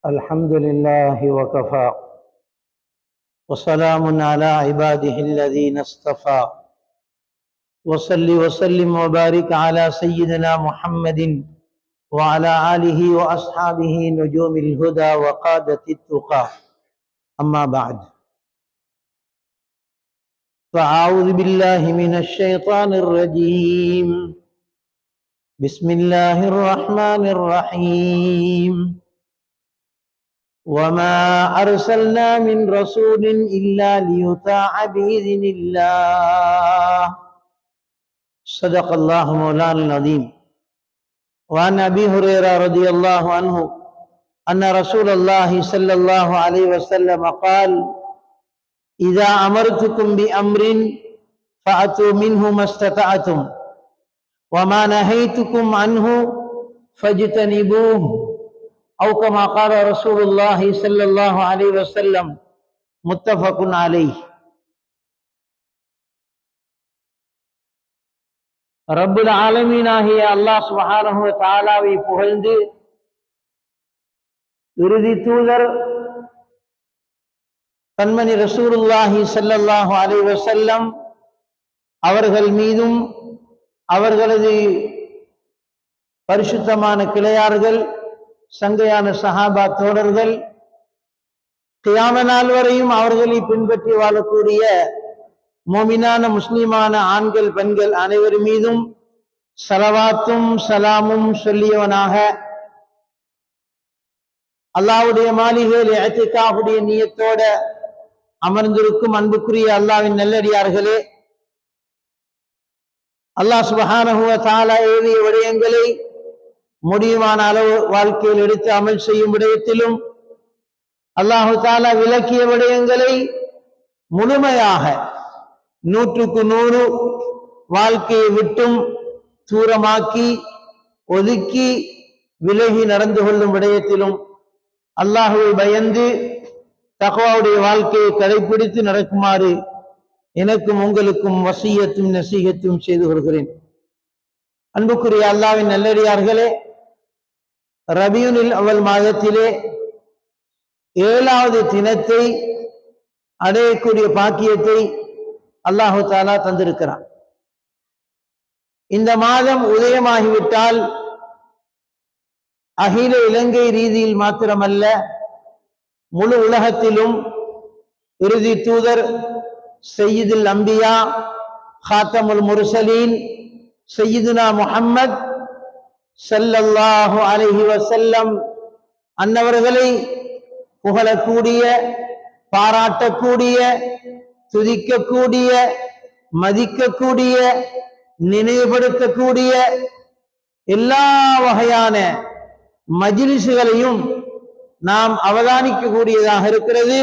الحمد لله وكفى وسلام على عباده الذين اصطفى وصل وسلم وبارك على سيدنا محمد وعلى آله وأصحابه نجوم الهدى وقادة التقى أما بعد فأعوذ بالله من الشيطان الرجيم بسم الله الرحمن الرحيم وما أرسلنا من رسول إلا ليطاع بإذن الله صدق الله مولانا العظيم وعن أبي هريرة رضي الله عنه أن رسول الله صلى الله عليه وسلم قال إذا أمرتكم بأمر فأتوا منه ما استطعتم وما نهيتكم عنه فاجتنبوه أو كما قال رسول الله صلى الله عليه وسلم متفق عليه. ரப்புல் ஆலமீனாகிய அல்லாஹ் சுப்ஹானஹு வ தஆலாவை புகழ்ந்து இறுதி தூதர் கண்மணி ரசூலுல்லாஹி ஸல்லல்லாஹு அலைஹி வஸல்லம் அவர்கள் மீதும் அவர்களது பரிசுத்தமான கிளையார்கள் சங்கையான சஹாபா தோழர்கள் கியாம நாள் வரையும் அவர்களை பின்பற்றி வாழக்கூடிய மோமினான முஸ்லிமான ஆண்கள் பெண்கள் அனைவர் மீதும் ஸலவாத்தும் சலாமும் சொல்லியவனாக அல்லாஹ்வுடைய மாளிகையில் இஅ்திகாஃபுடைய நியத்தோட அமர்ந்திருக்கும் அன்புக்குரிய அல்லாஹ்வின் நல்லடியார்களே, அல்லாஹ் சுப்ஹானஹு வ தஆலா ஏவிய விடயங்களை முடியுமான அளவு வாழ்க்கையில் எடுத்து அமல் செய்யும் விடயத்திலும் அல்லாஹு தஆலா விலக்கிய விடயங்களை முழுமையாக 100% வாழ்க்கையை விட்டும் தூரமாக்கி ஒதுக்கி விலகி நடந்து கொள்ளும் விடயத்திலும் அல்லாஹுவை பயந்து தக்வாவுடைய வாழ்க்கையை கடைபிடித்து நடக்குமாறு எனக்கும் உங்களுக்கும் வசியத்தும் நசீகத்தும் செய்து கொள்கிறேன். அன்புக்குரிய அல்லாஹ்வின் நல்லடியார்களே, ரபியுல் அவ்வல் மாதத்திலே 7வது தினத்தை அடையக்கூடிய பாக்கியத்தை அல்லாஹு தஆலா தந்திருக்கிறான். இந்த மாதம் உதயமாகிவிட்டால் அகில இலங்கை ரீதியில் மாத்திரமல்ல, முழு உலகத்திலும் இறுதி தூதர் சையீதுல் அம்பியா ஹாத்தமுல் முர்சலீன் சையீதுனா முஹம்மத் ஸல்லல்லாஹு அலைஹி வஸல்லம் அன்னவர்களை புகழக்கூடிய, பாராட்டக்கூடிய, துதிக்கக்கூடிய, மதிக்கக்கூடிய, நினைவுபடுத்தக்கூடிய எல்லா வகையான மஜ்லிஸ்களையும் நாம் அவதானிக்கக்கூடியதாக இருக்கிறது.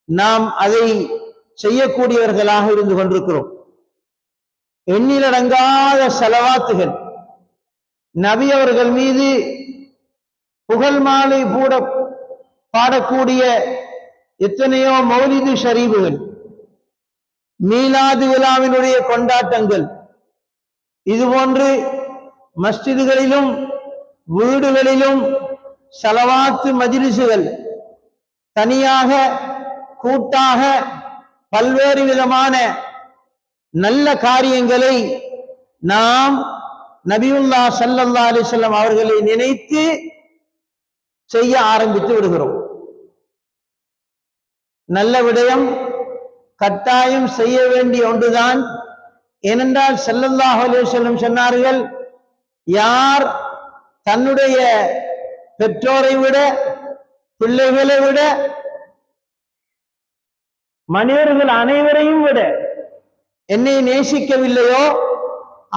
நாம் அதை செய்யக்கூடியவர்களாக இருந்து கொண்டிருக்கிறோம். எண்ணிலடங்காத ஸலவாத்துகள், நபி அவர்கள் மீது புகழ் மாலை கூட பாடக்கூடிய எத்தனையோ மௌலிது ஷரீஃபுகள், மீலாது விழாவினுடைய கொண்டாட்டங்கள், இதுபோன்று மஸ்ஜிதுகளிலும் வீடுகளிலும் ஸலவாத்து மஜ்லிஸ்கள் தனியாக கூட்டாக பல்வேறு விதமான நல்ல காரியங்களை நாம் நபியுல்லாஹ் ஸல்லல்லாஹு அலைஹி வஸல்லம் அவர்களை நினைத்து செய்ய ஆரம்பித்து விடுகிறோம். நல்ல விடயம், கட்டாயம் செய்ய வேண்டிய ஒன்றுதான். ஏனென்றால் ஸல்லல்லாஹு அலைஹி வஸல்லம் சொன்னார்கள், யார் தன்னுடைய பெற்றோரை விட, பிள்ளைகளை விட, மனிதர்கள் அனைவரையும் விட என்னை நேசிக்கவில்லையோ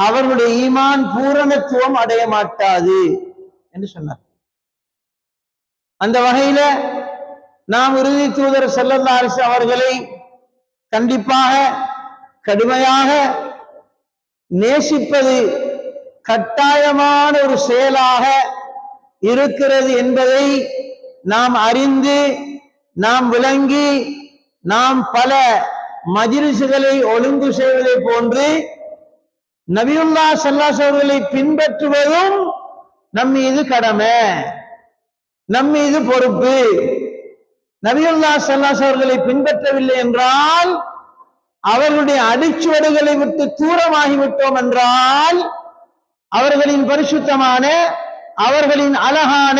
அவர்களுடைய ஈமான் பூரணத்துவம் அடைய மாட்டாது என்று சொன்னார். அந்த வகையில நாம் இறுதி தூதர் ஸல்லல்லாஹு அலைஹி வஸல்லம் அவர்களை கண்டிப்பாக கடுமையாக நேசிப்பது கட்டாயமான ஒரு செயலாக இருக்கிறது என்பதை நாம் அறிந்து, நாம் விளங்கி, நாம் பல மஜ்லிஸ்களை ஒழுங்கு செய்வதை போன்று நபியுல்லாஹ் ஸல்லல்லாஹு அலைஹி வஸல்லம் அவர்களை பின்பற்றுவதும் நம் மீது கடமை. நம் மீது பொறுப்பு. நபியுல்லாஹ் ஸல்லல்லாஹு அலைஹி அவர்களை பின்பற்றவில்லை என்றால், அவர்களுடைய அடிச்சுவடுகளை விட்டு தூரமாகிவிட்டோம் என்றால், அவர்களின் பரிசுத்தமான, அவர்களின் அழகான,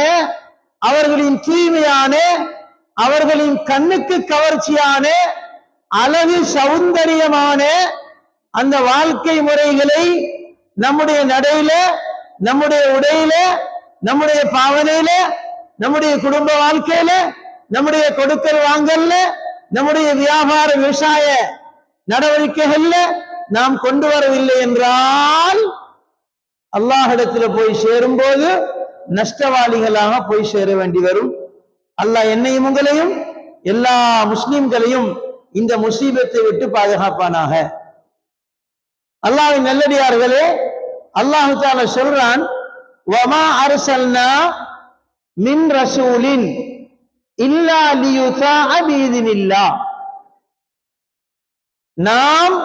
அவர்களின் தூய்மையான, அவர்களின் கண்ணுக்கு கவர்ச்சியான, அழகு சௌந்தரியமான அந்த வாழ்க்கை முறைகளை நம்முடைய நடையில, நம்முடைய உடையில, நம்முடைய பாவனையில, நம்முடைய குடும்ப வாழ்க்கையில, நம்முடைய கொடுக்கல் வாங்கல்ல, நம்முடைய வியாபார விவசாய நடவடிக்கைகள்ல நாம் கொண்டு வரவில்லை என்றால், அல்லாஹ்விடத்தில் போய் சேரும் போது நஷ்டவாளிகளாக போய் சேர வேண்டி வரும். அல்லாஹ் என்னையும் உங்களையும் எல்லா முஸ்லிம்களையும் இந்த முசீபத்தை விட்டு பாதுகாப்பானாக. அல்லாஹ்வின் நல்லடியார்களே, அல்லாஹ் தஆலா சொல்றான், வமா அர்சல்னா மின் ரசூலின் இல்லா லியுதாஅ பிஇذنில்லாஹ். நாம்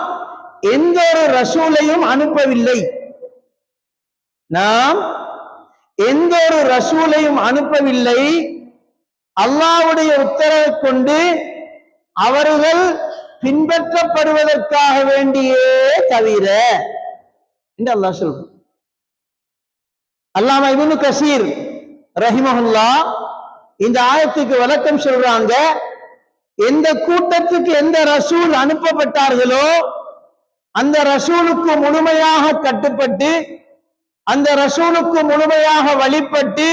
எந்த ஒரு ரசூலையும் அனுப்பவில்லை, நாம் எந்த ஒரு ரசூலையும் அனுப்பவில்லை, அல்லாஹ்வுடைய உத்தரவை கொண்டு அவர்கள் பின்பற்றப்படுவதற்காக வேண்டியே தவிர என்று அல்லாஹ் சொல்றான். அல்லாமா இப்னு கஸீர் ரஹிமஹுல்லாஹ் இந்த ஆயத்துக்கு விளக்கம் சொல்றாங்க, எந்த கூட்டத்துக்கு எந்த ரசூல் அனுப்பப்பட்டார்களோ அந்த ரசூலுக்கு முழுமையாக கட்டுப்பட்டு, அந்த ரசூலுக்கு முழுமையாக வழிபட்டு,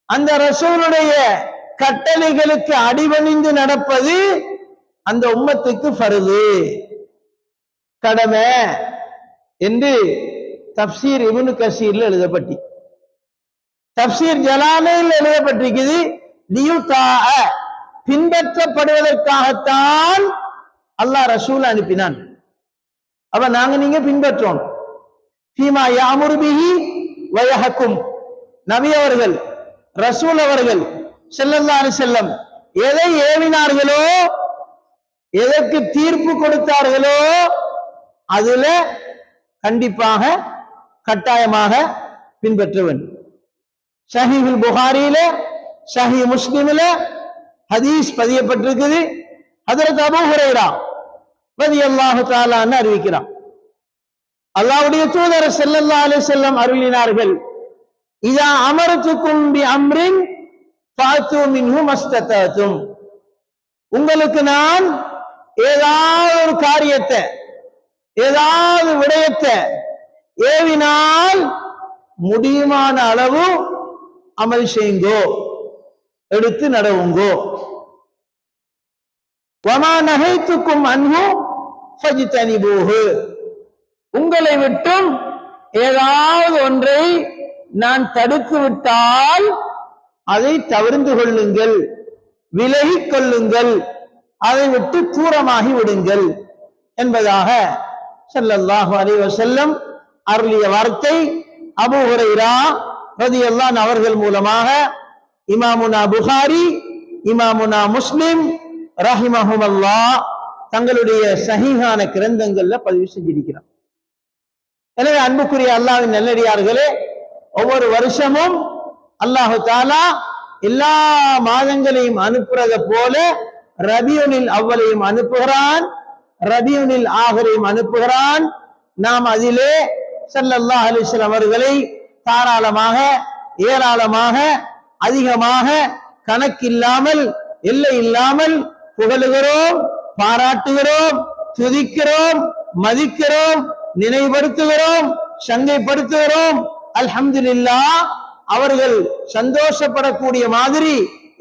அந்த ரசூலுடைய கட்டளைகளுக்கு அடிபணிந்து நடப்பது அந்த உம்மத்துக்கு ஃபர்து, கடமை என்று தப்சீர் இப்னு கஸீர்ல எழுதப்பட்டி, தப்சீர் ஜலாலையில் எழுதப்பட்டிருக்குது. லியுதாஅ, பின்பற்றப்படுவதற்காகத்தான் அல்லாஹ் ரசூல் அனுப்பினான். அப்ப நாங்க நீங்க பின்பற்றோம். ஃபீமா யாமுரு பிஹி வ யஹ்கும், நபி அவர்கள், ரசூல் அவர்கள் ஸல்லல்லாஹு அலைஹி வஸல்லம் எதை ஏவினார்களோ, எதற்கு தீர்ப்பு கொடுத்தார்களோ அதுல கண்டிப்பாக கட்டாயமாக பின்பற்ற வேண்டும். ஸஹீஹுல் புகாரியில, ஸஹீஹ் முஸ்லிமில ஹதீஸ் பதியப்பட்டிருக்குது. ஹஜ்ரத் அபூ ஹுரைரா ரலியல்லாஹு தஆலா அன்ஹு அறிவிக்கிறார், அல்லாஹ்வுடைய தூதர் ஸல்லல்லாஹு அலைஹி வஸல்லம் அருளினார்கள், இதா அமரத்துக்கும் பி அம்ரின் ஃபாத்து மின்ஹு மஸ்தததும். உங்களுக்கு நான் ஏதாவது ஒரு காரியத்தை, ஏதாவது விடயத்தை ஏவினால் முடியுமான அளவு அமல் செய்யுங்கோ, எடுத்து நடவுங்கோ. வமா நஹைத்துக்கும் அன்ஹு ஃபஜ்தனிபூஹு, உங்களை விட்டும் ஏதாவது ஒன்றை நான் தடுத்து விட்டால் அதை தவிர்த்து கொள்ளுங்கள், விலகிக் கொள்ளுங்கள், அதை விட்டு தூரமாகி விடுங்கள் என்பதாக ஸல்லல்லாஹு அலைஹி வஸல்லம் அருளிய வார்த்தை அபூ ஹுரைரா ரலியல்லாஹு அன்ஹு அவர்கள் மூலமாக இமாமுனா புகாரி, இமாமுனா முஸ்லிம் ரஹிமஹுமல்லாஹ் தங்களுடைய சஹீஹான கிரந்தங்கள்ல பதிவு செஞ்சிருக்கிறார். எனவே அன்புக்குரிய அல்லாஹ்வின் நல்லடியார்களே, ஒவ்வொரு வருஷமும் அல்லாஹு தஆலா எல்லா மாதங்களையும் அனுப்புறத போல ரபியுனில் அவ்வளையும் அனுப்புகிறான், ரபியுனில் ஆகிரையும் அனுப்புகிறான். நாம் அதிலே ஸல்லல்லாஹு அலைஹி வஸல்லம் அவர்களை தாராளமாக, ஏராளமாக, அதிகமாக, கணக்கில்லாமல், எல்லை இல்லாமல் புகழுகிறோம், பாராட்டுகிறோம், துதிக்கிறோம், மதிக்கிறோம், நினைவுபடுத்துகிறோம், சங்கைப்படுத்துகிறோம். அல்ஹம்துலில்லாஹ், அவர்கள் சந்தோஷப்படக்கூடிய மாதிரி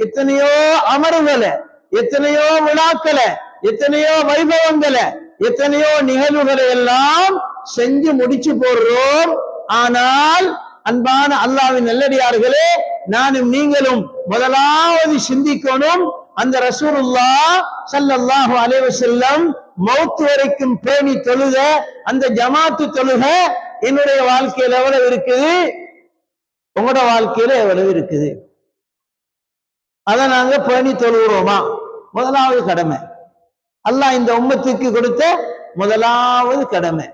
எத்தனையோ அமர்வுகளை, எத்தனையோ விழாக்களை, எத்தனையோ வைபவங்களை, எத்தனையோ நிகழ்வுகளை எல்லாம் செஞ்சு முடிச்சு போடுறோம். ஆனால் அன்பான அல்லாஹ்வின் நல்லடியார்களே, நானும் நீங்களும் முதலாவது சிந்திக்கணும், அந்த ரசூலுல்லாஹ் ஸல்லல்லாஹு அலைஹி வஸல்லம் மௌத் வரைக்கும் பேணி தொழுத அந்த ஜமாத்து தொழுக என்னுடைய வாழ்க்கையில எவ்வளவு இருக்குது, உங்களோட வாழ்க்கையில எவ்வளவு இருக்குது, அதை நாங்க பேணி தொழுகிறோமா? முதலாவது கடமை, அல்லாஹ் இந்த உம்மத்துக்கு கொடுத்த முதலாவது கடமை.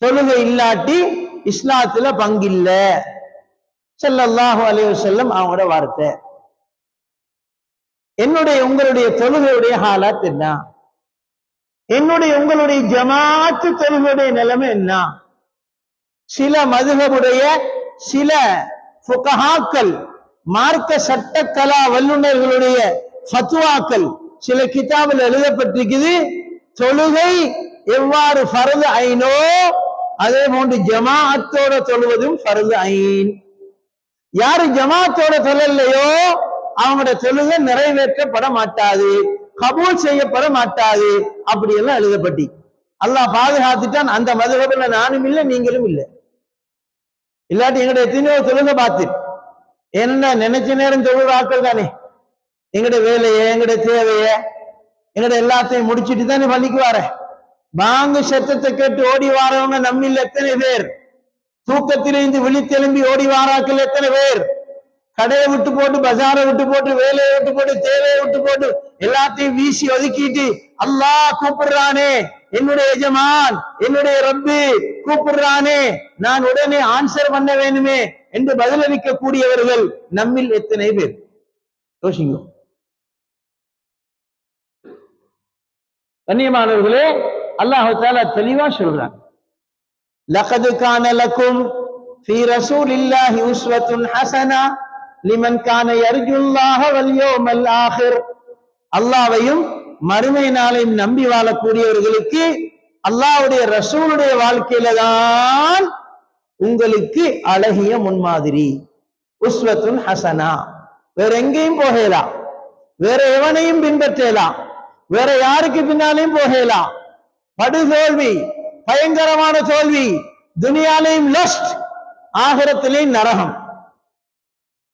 தொழுகை இல்லாட்டி இஸ்லாத்துல பங்கில்ல. ஸல்லல்லாஹு அலைஹி வஸல்லம் அவங்களோட வார்த்தை. என்னுடைய உங்களுடைய தொழுகையுடைய ஹாலாத் என்ன? என்னுடைய உங்களுடைய ஜமாத்து தொழுகையுடைய நிலைமை என்ன? சில மதுஹபுடைய சில ஃபுகஹாக்கள் மார்க்க சட்டக்கலா வல்லுநர்களுடைய ஃபத்வாக்கள் சில கிதாபில் எழுதப்பட்டிருக்குது. தொழுகை எவ்வாறு ஃபர்து ஐனோ அதே போன்று ஜமாஅத்தோட தொழுவதும் ஃபர்து ஐன். யாரு ஜமாஅத்தோட தொழலையோ அவங்களோட தொழுகை நிறைவேற்றப்பட மாட்டாது, கபூல் செய்யப்பட மாட்டாது. அப்படி எல்லாம் எழுதப்பட்டி அல்லாஹ் பாதுகாத்துட்டான். அந்த மதுஹபுல நானும் இல்லை நீங்களும் இல்லை. இல்லாட்டி எங்கட எத்தனையோ தொழுகை பார்த்து என்ன நினைச்ச நேரம் தொழுகிற ஆட்கள் தானே. எங்கட வேலையை எங்கட தேவைய எங்கட எல்லாத்தையும் முடிச்சுட்டு தானே பள்ளிக்கு வர. பாங்கு சத்தத்தை கேட்டு ஓடி வாரவங்க நம்மில் எத்தனை பேர்? தூக்கத்திலிருந்து விழித்தெலும்பி ஓடி வாராக்கள் எத்தனை பேர்? கடையை விட்டு போட்டு, பஜாரை விட்டு போட்டு, வேலையை விட்டு போட்டு, தேவையை விட்டு போட்டு எல்லாத்தையும் வீசி ஒதுக்கிட்டு அல்லாஹ் கூப்பிடுறானே, என்னுடைய எஜமான் என்னுடைய ரப்பு கூப்பிடுறானே, நான் உடனே ஆன்சர் பண்ண வேணுமே என்று பதிலளிக்க கூடியவர்கள் நம்மில் எத்தனை பேர்? யோசிங்க. கண்ணியமானவர்களே, அல்லாஹ் தஆலா தெளிவா சொல்றான், லகத் கான லக்கும் ஃபீ ரசூலில்லாஹி உஸ்வத்துன் ஹஸனா லிமன் கான யர்ஜுல்லாஹ வல் யௌமல் ஆகிர். அல்லாஹ்வையும் மறுமை நாளையும் நம்பி வாழக்கூடியவர்களுக்கு அல்லாஹ்வுடைய ரசூலுடைய வாழ்க்கையில தான் உங்களுக்கு அழகிய முன்மாதிரி. உஸ்வத்துன் ஹஸனா. வேற எங்கேயும் போகலாம், வேற எவனையும் பின்பற்றலாம், வேற யாருக்கு பின்னாலையும் போகலாம். படுதோல்வி, பயங்கரமான தோல்வி. துனியாலையும் லஸ்ட், ஆகிரத்திலையும் நரகம்.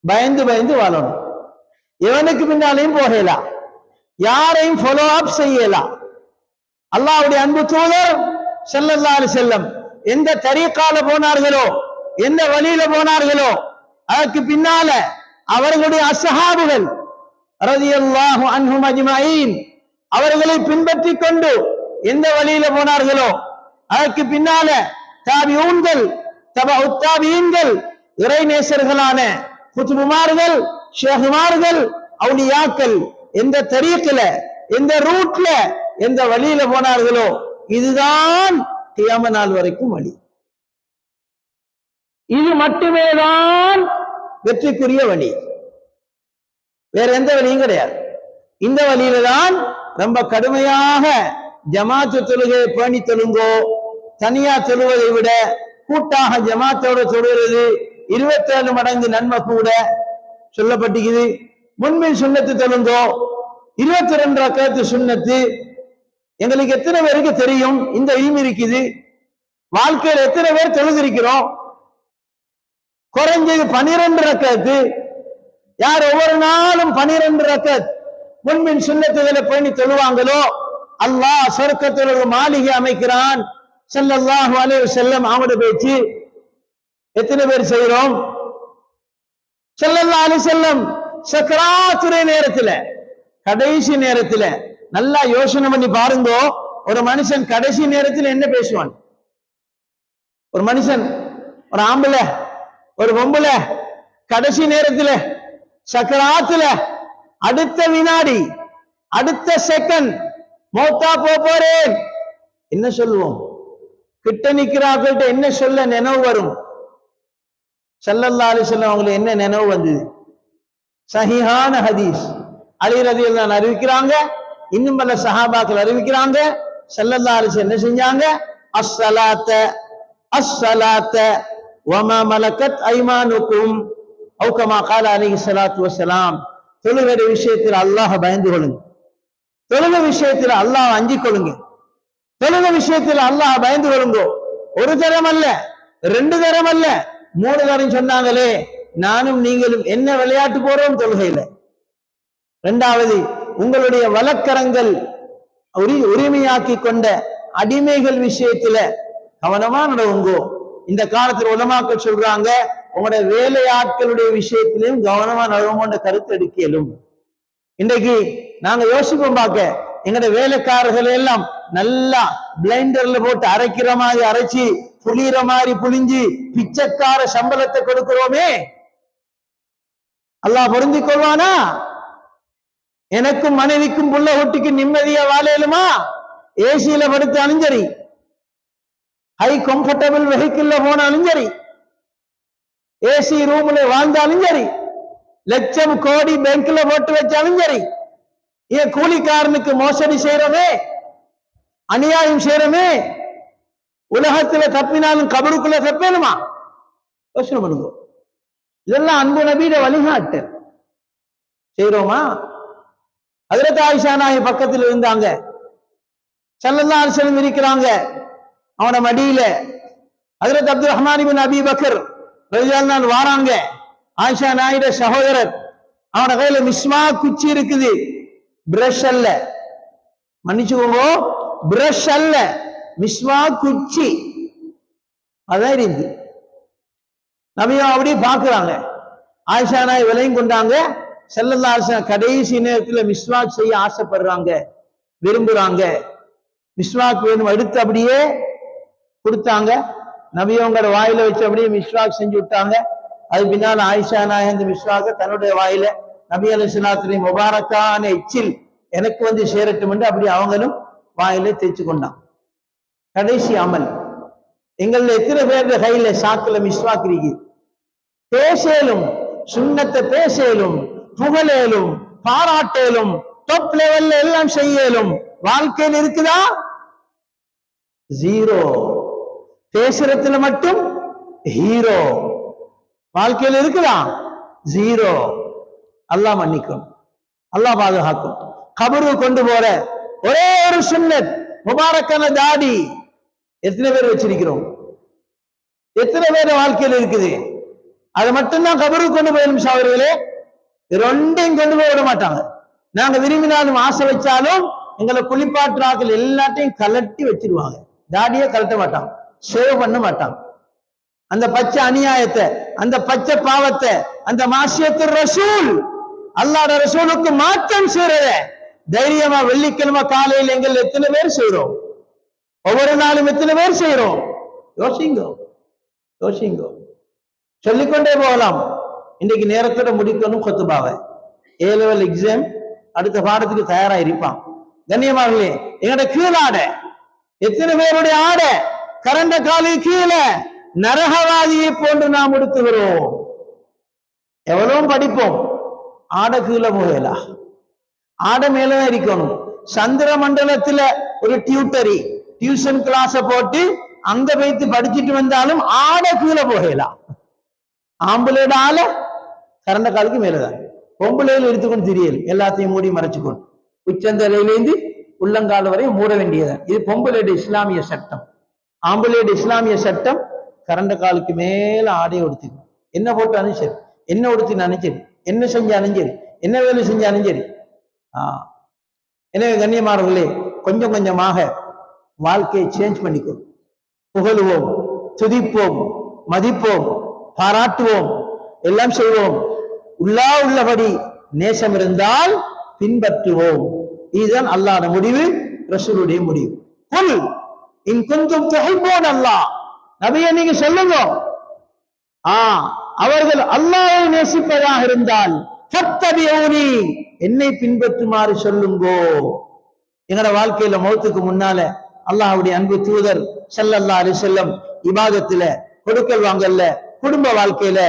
பயந்து பயந்து வாழணும். எவனுக்கு பின்னாலையும் போகலாம், யாரையும் ஃபாலோ அப் செய்யலாம். அல்லாஹ்வுடைய அன்பு தூதர் ஸல்லல்லாஹு அலைஹி வஸல்லம் எந்த தரீகால போனார்களோ, எந்த வழியில போனார்களோ, அதற்கு பின்னால அவர்களுடைய அஸ்ஹாபுகள் ரலியல்லாஹு அன்ஹும் அஜ்மஈன் அவர்களை பின்பற்றி கொண்டு எந்த வழியில போனார்களோ, அதற்கு பின்னால தாபிஊன்கள், தபஉத் தாபிஈன்கள், இறைநேசர்களான குத்புமார்கள், ஷேகுமார்கள், அவுலியாக்கள் எந்த தரீக்கில, எந்த ரூட்ல, எந்த வழியில போனார்களோ, இதுதான் கியாம நாள் வரைக்கும் வழி. இது மட்டுமேதான் வெற்றிக்குரிய வழி. வேற எந்த வழியும் கிடையாது. இந்த வழியில தான் ரொம்ப கடுமையாக ஜமாத்து தொழுகையை பேணி தொழுங்கோ. தனியா தொழுவதை விட கூட்டாக ஜமாத்தோட தொழுகிறது 27 மடங்கு நன்மை கூட சொல்லப்பட்டிருக்குது. முன்பின் சுன்னத்து தொழுங்கோ. 22 ரக்காத்து சுன்னத்து. எங்களுக்கு எத்தனை பேருக்கு தெரியும் இந்த இல்மு இருக்குது? வாழ்க்கையில் எத்தனை பேர் தொழுதிருக்கிறோம்? குறைஞ்சது 12 ரக்காத்து. யார் ஒவ்வொரு நாளும் 12 ரக்காத் முன்பின் சுன்னத்துகளை பேணி தொழுவாங்களோ அல்லாஹ் சொர்க்கத்தில் ஒரு மாளிகை அமைக்கிறான். ஸல்லல்லாஹு அலைஹி வஸல்லம் அவங்களோட பேச்சு எத்தனை பேர் செய்கிறோம்? ஸல்லல்லாஹு அலைஹி வஸல்லம் சக்ராத்துடைய நேரத்துல, கடைசி நேரத்துல நல்லா யோசனை பண்ணி பாருங்க. ஒரு மனுஷன் கடைசி நேரத்தில் என்ன பேசுவான்? ஒரு மனுஷன், ஒரு ஆம்பளை, ஒரு பொம்பளை கடைசி நேரத்துல சக்கராத்துல அடுத்த வினாடி, அடுத்த செகண்ட் மௌத்தா போறேன் என்ன சொல்லுவோம்? கிட்ட நிக்கிறார்கள்ட்ட என்ன சொல்ல நினைவு வரும்? ஸல்லல்லாஹு அலைஹி வஸல்லம் அவங்களுக்கு என்ன நினைவு வந்தது? சஹீஹான ஹதீஸ். அலி ரலியல்லாஹு அன்ஹு அறிவிக்கிறாங்க, இன்னும் பல சஹாபாக்கள் அறிவிக்கிறாங்க. ஸல்லல்லாஹு அலைஹி வஸல்லம் என்ன செஞ்சாங்க? அஸ்ஸலாத்த வமா மலக்கத் ஐமானுக்கும் அவு கமா கால அலைஹி ஸலாத்து வஸலாம். தொழுகை விஷயத்தில் அல்லாஹ் பயந்து கொள்ளுங்க. தொழுகை விஷயத்தில் அல்லாஹ் அஞ்சிக் கொள்ளுங்க. தொழுகை விஷயத்தில் அல்லாஹ் பயந்து கொள்ளுங்க. ஒரு தரம் அல்ல, 2 தரம் அல்ல, 3 தரம் சொன்னாங்களே. நானும் நீங்களும் என்ன விளையாட்டு போறோம் தொழுகையில? 2வது, உங்களுடைய வழக்கரங்கள் உரிமையாக்கி கொண்ட அடிமைகள் விஷயத்துல கவனமா நடவுங்கோ. இந்த காலத்தில் உலமாக்கள் சொல்றாங்க, உங்களுடைய வேலையாட்களுடைய விஷயத்திலையும் கவனமா நடவுங்கன்ற கருத்து எடுக்கலும். இன்றைக்கு நாங்க யோசிப்போம் பார்க்க, எங்களுடைய வேலைக்காரர்கள் எல்லாம் நல்லா பிளைண்டர்ல போட்டு அரைக்கிற மாதிரி அரைச்சி, புளிகிற மாதிரி புளிஞ்சு, பிச்சைக்கார சம்பளத்தை கொடுக்கிறோமே. அல்லாஹ் பொருந்திக் கொள்வானா? எனக்கும் மனைவிக்கும் புள்ள ஒட்டிக்கு நிம்மதியா வாழையிலுமா? ஏசியில படுத்தாலும் சரி, ஹை கம்ஃபர்டபிள் வெஹிக்கிள்ல போனாலும் சரி, ஏசி ரூம்ல வாழ்ந்தாலும் சரி, லட்சம் கோடி பேங்க்ல போட்டு வச்சாலும் சரி, ஏன் கூலிக்காரனுக்கு மோசடி செய்யறமே, அநியாயம் செய்யறமே, உலகத்துல தப்பினாலும் கபருக்குள்ள தப்பேனுமா? யோசனை பண்ணுங்க. இதெல்லாம் அன்பு நபியிட வழிகாட்டு செய்யறோமா? ஹஜ்ரத் ஆயிஷா நாயகி பக்கத்தில் இருந்தாங்க, ஸல்லல்லாஹு அலைஹி வஸல்லம் இருக்கிறாங்க அவன மடியில. ஹஜ்ரத் அப்துல் ரஹ்மான் இப்னு அபீ பக்கர் ரலியல்லாஹு அன்ஹு வாராங்க. ஆயிஷா நாயுட சகோதரர், அவன கையில மிஸ்மா குச்சி இருக்குது, பிரஷ் அல்ல, மன்னிச்சுக்கோங்க, பிரஷ் அல்ல, மிஸ்மா குச்சி அதான் இருக்கு. நபியும் அப்படியே பாக்குறாங்க. ஆயிஷா நாய் விலையும் கொண்டாங்க. ஸல்லல்லாஹு அலைஹி வஸல்லம் கடைசி நேரத்துல மிஸ்வாக் செய்ய ஆசைப்படுறாங்க, விரும்புறாங்க. மிஸ்வாக் வேணும், எடுத்து அப்படியே கொடுத்தாங்க. நபியவங்களோட வாயில வச்சு அப்படியே மிஸ்வாக் செஞ்சு விட்டாங்க. அது பின்னால ஆயிஷா நாய் அந்த மிஸ்வாக்க தன்னுடைய வாயில நபி அலைஹிஸ்ஸலாத்துடைய முபாரக்கான எச்சில் எனக்கு வந்து சேரட்டும் என்று அப்படி அவங்களும் வாயில தேய்ச்சு கொண்டான். கடைசி அமல். எங்கள எத்தனை பேர் கையில சாக்குல மிஸ்வாக் இருக்கு? பேசலும், சுண்ணத்தை பேசலும், புகழேலும், பாராட்டேலும், டாப் லெவல்ல எல்லாம் செய்யலும், வாழ்க்கையில் இருக்குதா? ஜீரோ. பேசுறதுல மட்டும் ஹீரோ, வாழ்க்கையில் இருக்குதா? ஜீரோ. அல்லாஹ் மன்னிக்கும், அல்லாஹ் பாதுகாக்கும். கபரு கொண்டு போற ஒரே ஒரு சுன்னத் முபாரக்கான தாடி எத்தனை பேர் வச்சிருக்கிறோம்? எத்தனை பேர் வாழ்க்கையில் இருக்குது? அதை மட்டும்தான் கபருக்கு கொண்டு போயிடும் சகோதரர்களே. ரெண்டையும் கொண்டு போய் விட மாட்டாங்க. நாங்க விரும்பினாலும் ஆசை வச்சாலும் எங்களை குளிப்பாற்றாக்கள் எல்லாத்தையும் கலட்டி வச்சிருவாங்க. தாடியை கலட்ட மாட்டாங்க, சேவ் பண்ண மாட்டாங்க. அந்த பச்சை அநியாயத்தை, அந்த பச்சை பாவத்தை, அந்த மாசியத்து ரசூல், அல்லாஹ்வுடைய ரசூலுக்கு மாற்றம் செய்யறத தைரியமா வெள்ளிக்கிழமை காலையில் எங்கள் எத்தனை பேர் செய்யறோம்? ஒவ்வொரு நாளும் எத்தனை பேர் செய்யறோம்? யோசிங்கோ, யோசிங்கோ. சொல்லிக்கொண்டே போகலாம். இன்னைக்கு நேரத்தோட முடிக்கணும் கொத்துபாவை. ஏ லெவல் எக்ஸாம், அடுத்த பாடத்துக்கு தயாரா இருப்பான். கண்ணியமாகலே, எங்கட கீழாட எத்தனை பேருடைய ஆட கரண்ட காலி கீழே நரகவாதியை போன்று நாம் உடுத்துகிறோம். எவ்வளவு படிப்போம், ஆட கீழே போகலா, ஆட மேலதான் இருக்கணும். சந்திர மண்டலத்துல ஒரு டியூட்டரி டியூஷன் கிளாஸ போட்டு அங்க வைத்து படிச்சுட்டு வந்தாலும் ஆட கீழே போகலாம். ஆம்புலேட ஆள கரண்ட காலுக்கு மேலதான். பொம்புலையில் எடுத்துக்கொண்டு தெரியல, எல்லாத்தையும் மூடி மறைச்சுக்கொண்டு உச்சந்தலையிலேந்து உள்ளங்கால வரை மூட வேண்டியதான். இது பொம்புலேட இஸ்லாமிய சட்டம். ஆம்புலேட இஸ்லாமிய சட்டம் கரண்ட காலுக்கு மேல ஆடையை உடுத்திக்கணும். என்ன போட்டாலும் சரி, என்ன உடுத்தினாலும் சரி, என்ன செஞ்சாலும் சரி, என்ன வேலை செஞ்சாலும் சரி. எனவே கண்ணியமானவர்களே, கொஞ்சம் கொஞ்சமாக வாழ்க்கையை சேஞ்ச் பண்ணிக்கணும். புகழுவோம், துதிப்போம், மதிப்போம், பாராட்டுவோம், எல்லாம் செய்வோம். உள்ளபடி நேசம் இருந்தால் பின்பற்றுவோம். இதுதான் அல்லாஹ்வுடைய முடிவு, ரசூலுடைய முடிவு. குல் இன் குன்தும் துஹிப்பூன அல்லாஹ், நபியே நீங்க சொல்லுங்க, அவர்கள் அல்லாஹ்வை நேசிப்பதாக இருந்தால் ஃபத்தபிஊனி, என்னை பின்பற்றுமாறு சொல்லுங்கோ. எங்கட வாழ்க்கையில மௌத்துக்கு முன்னால அல்லாஹ்வுடைய அன்பு தூதர் ஸல்லல்லாஹு அலைஹி வஸல்லம் இபாதத்துல, கொடுக்கல் வாங்கல்ல, குடும்ப வாழ்க்கையில,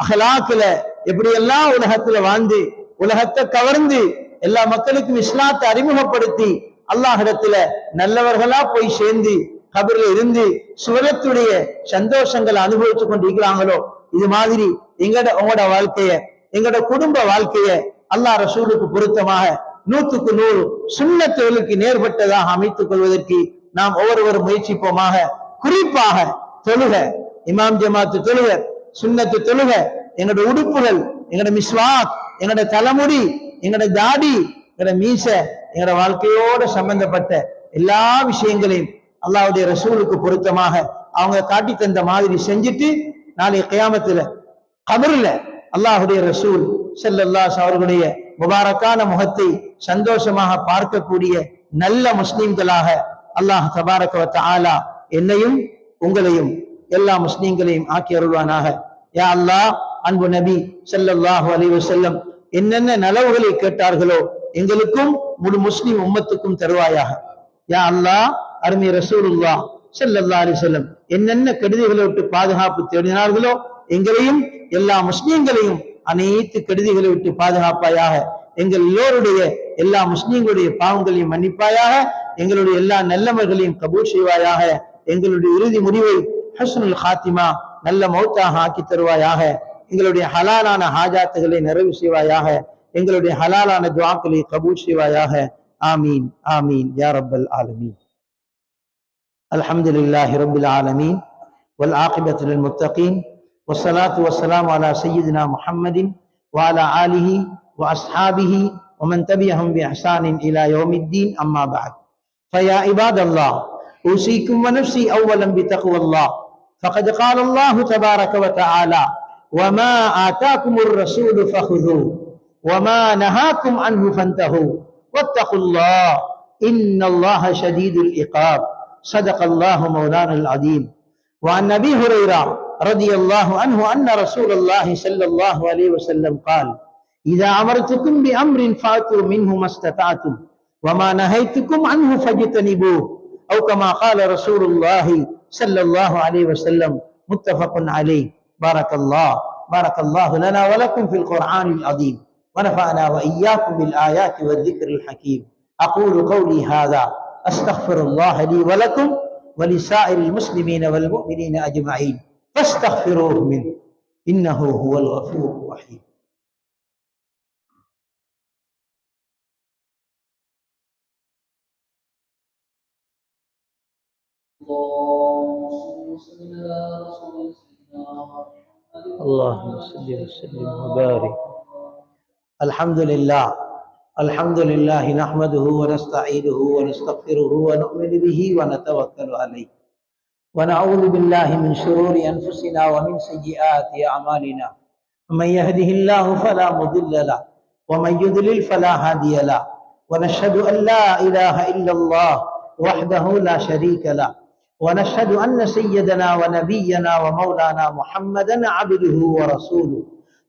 அஹ்லாக்ல எப்படி எல்லாம் உலகத்துல வாழ்ந்து உலகத்தை கவர்ந்து எல்லா மக்களுக்கும் இஸ்லாத்தை அறிமுகப்படுத்தி அல்லாஹ்விடத்துல நல்லவர்களா போய் சேர்ந்து கபர்ல இருந்து சுவனத்துடைய சந்தோஷங்களை அனுபவிச்சு கொண்டிருக்கிறாங்களோ, இது மாதிரி உங்களோட வாழ்க்கைய, எங்களோட குடும்ப வாழ்க்கைய அல்லாஹ் ரசூலுக்கு பொருத்தமாக 100க்கு 100 சுன்னத்துகளுக்கு நேர்பட்டதாக அமைத்துக் கொள்வதற்கு நாம் ஒவ்வொருவரும் முயற்சிப்போமாக. குறிப்பாக தொழுக, இமாம் ஜமாத்து தொழுக, சுன்னத்து தொழுக, எங்களோட உடுப்புகள், எங்களோட மிஸ்வாக், எங்களோட தலைமுடி, எங்களோட தாடி, எங்களோட மீச, எங்களோட வாழ்க்கையோட சம்பந்தப்பட்ட எல்லா விஷயங்களையும் அல்லாஹ்வுடைய ரசூலுக்கு பொருத்தமாக அவங்க காட்டி தந்த மாதிரி செஞ்சுட்டு நாளை கியாமத்துல கபர்ல அல்லாஹ்வுடைய ரசூல் ஸல்லல்லாஹு அலைஹி அவர்களுடைய முபாரக்கான முகத்தை சந்தோஷமாக பார்க்கக்கூடிய நல்ல முஸ்லிம்களாக அல்லாஹ் தபாரக வ தஆலா என்னையும் உங்களையும் எல்லா முஸ்லிம்களையும் ஆக்கி அருள்வானாக. யா அல்லாஹ், அன்பு நபி ஸல்லல்லாஹு அலைஹி வஸல்லம் என்னென்ன நலவுகளை கேட்டார்களோ எங்களுக்கும் முழு முஸ்லிம் உம்மத்துக்கும் தருவாயாக. யா அல்லாஹ், அருமை ரசூலுல்லாஹ் ஸல்லல்லாஹு அலைஹி வஸல்லம் என்னென்ன கெடுதிகளை விட்டு பாதுகாப்பு தேடினார்களோ எங்களையும் எல்லா முஸ்லிம்களையும் அனைத்து கெடுதிகளை விட்டு பாதுகாப்பாயாக. எங்கள் எல்லோருடைய எல்லா முஸ்லிம்களுடைய பாவங்களையும் மன்னிப்பாயாக. எங்களுடைய எல்லா நல்லமல்களையும் கபூல் செய்வாயாக. எங்களுடைய இறுதி முடிவை ஹஸ்னுல் ஹாத்திமா, நல்ல மௌத்தாக ஆக்கி தருவாயாக. எங்களுடைய ஹலாலான ஹாஜாத்துகளை நிறைவு செய்வாயாக. எங்களுடைய ஹலாலான துஆக்களை கபூல் செய்வாயாக. ஆமீன் ஆமீன் யா ரப்பல் ஆலமீன். அல்ஹம்துலில்லாஹி ரப்பில் ஆலமீன் வல் ஆகிபத்து லில் முத்தகீன் வஸ்ஸலாத்து வஸ்ஸலாமு அலா சய்யிதினா முஹம்மதின் வ அலா ஆலிஹி வ அஸ்ஹாபிஹி வ மன் தபிஅஹும் பி இஹ்சானின் இலா யௌமித்தீன். அம்மா பஅத். ஃபயா இபாதல்லாஹ், ஊஸீக்கும் வ நஃப்ஸி அவ்வலன் பித்தக்வல்லாஹ். ஃபகத் قال الله تبارك وتعالى وما آتاكم الرسول فخذوه وما نهاكم عنه فانتهوا واتقوا الله إن الله شديد العقاب. صدق الله مولانا العظيم. وعن أبي هريرة رضي الله عنه أن رسول الله صلى الله عليه وسلم قال إذا أمرتكم بأمر فأتوا منه ما استطعتم وما نهيتكم عنه فاجتنبوه أو كما قال رسول الله صلى الله عليه وسلم. متفق عليه. بارك الله لنا ولكم في القرآن العظيم ونفعنا وإياكم بالآيات والذكر الحكيم. أقول قولي هذا أستغفر الله لي ولكم ولسائر المسلمين والمؤمنين أجمعين فاستغفروه منه إنه هو الغفور الرحيم. اللهم صل وسلم وبارك. الحمد لله نحمده ونستعينه ونستغفره ونؤمن به ونتوكل عليه ونعوذ بالله من شرور أنفسنا ومن سيئات أعمالنا. من يهده الله فلا مضل له ومن يضلل فلا هادي له. ونشهد أن لا إله إلا الله وحده لا شريك له. ونشهد أن سيدنا ونبينا ومولانا محمدا عبده ورسوله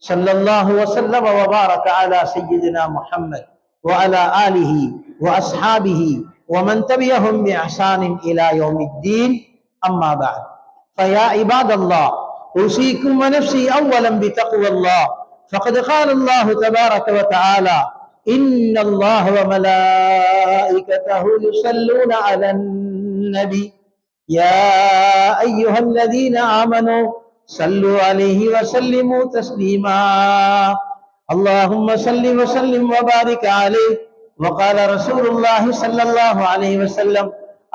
صلى الله وسلم وبارك على سيدنا محمد وعلى آله وأصحابه ومن تبعهم بإحسان إلى يوم الدين. أما بعد. فيا عباد الله، أوصيكم ونفسي أولا بتقوى الله. فقد قال الله تبارك وتعالى إن الله وملائكته يصلون على النبي يا أيها الذين آمنوا صلوا عليه وسلموا تسليما. اللهم صل وسلم وبارك عليه. وقال رسول الله صلى الله عليه وسلم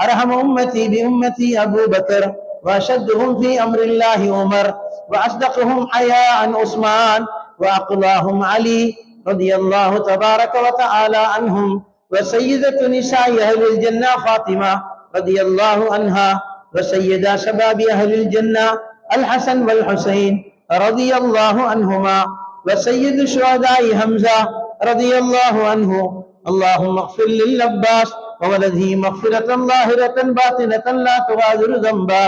أرحم أمتي بأمتي أبو بكر وأشدهم في أمر الله عمر وأصدقهم حياء عثمان وأقلاهم علي رضي الله تبارك وتعالى عنهم. وسيدة نساء أهل الجنة فاطمة رضي الله عنها. وسيدا شباب أهل الجنة الحسن والحسين رضي الله عنهما. وسيد شهداء حمزة رضي الله عنه. اللهم اغفر للعباس وولده مغفرة ظاهرة باطنة لا تغادر ذنبا.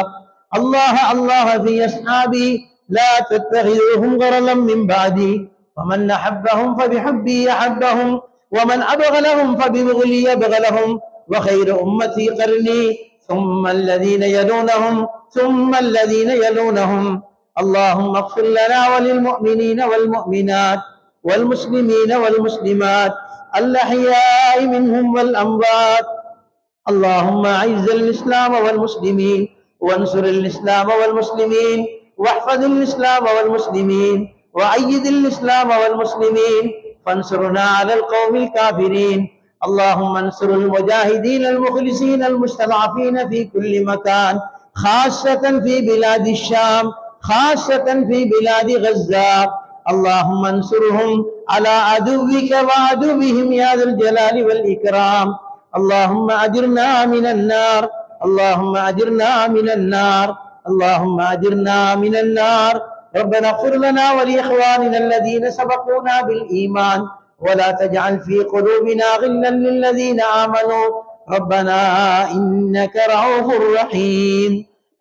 الله في أصحابي لا تتخذوهم غرلا من بعدي. ومن أحبهم فبحبي أحبهم ومن أبغلهم فببغلي أبغلهم. وخير أمتي قرني ثم الذين يلونهم. اللهم اغفر لنا وللمؤمنين والمؤمنات والمسلمين والمسلمات الأحياء منهم والأموات. اللهم أعز الإسلام والمسلمين وانصر الإسلام والمسلمين واحفظ الإسلام والمسلمين وأيد الإسلام والمسلمين فانصرنا على القوم الكافرين. اللهم انصر المجاهدين المخلصين المستضعفين في كل مكان، خاصة في بلاد الشام، خاصة في بلاد غزة. اللهم انصرهم على عدوك وعدوهم يا ذا الجلال والإكرام. اللهم أجرنا من النار. اللهم أجرنا من النار. اللهم أجرنا من النار. ربنا اغفر لنا ولإخواننا الذين سبقونا بالإيمان ولا تجعل في قلوبنا غلا للذين آمنوا ربنا إنك رؤوف رحيم.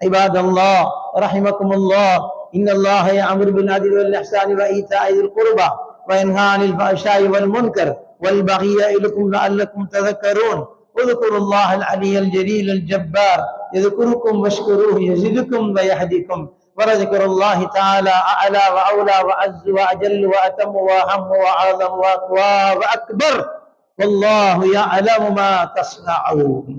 عباد الله رحمكم الله، إن الله يأمر بالعدل والإحسان وإيتاء ذي القربى وينهى عن الفحشاء والمنكر والبغي يعظكم لعلكم تذكرون اذكروا الله العلي الجليل الجبار يذكركم واشكروه يزدكم ويهدكم ولذكر الله تعالى أعلى وأولى وأعز وأجل وأتم وأهم وأعظم وأقوى وأكبر والله يعلم ما تصنعون.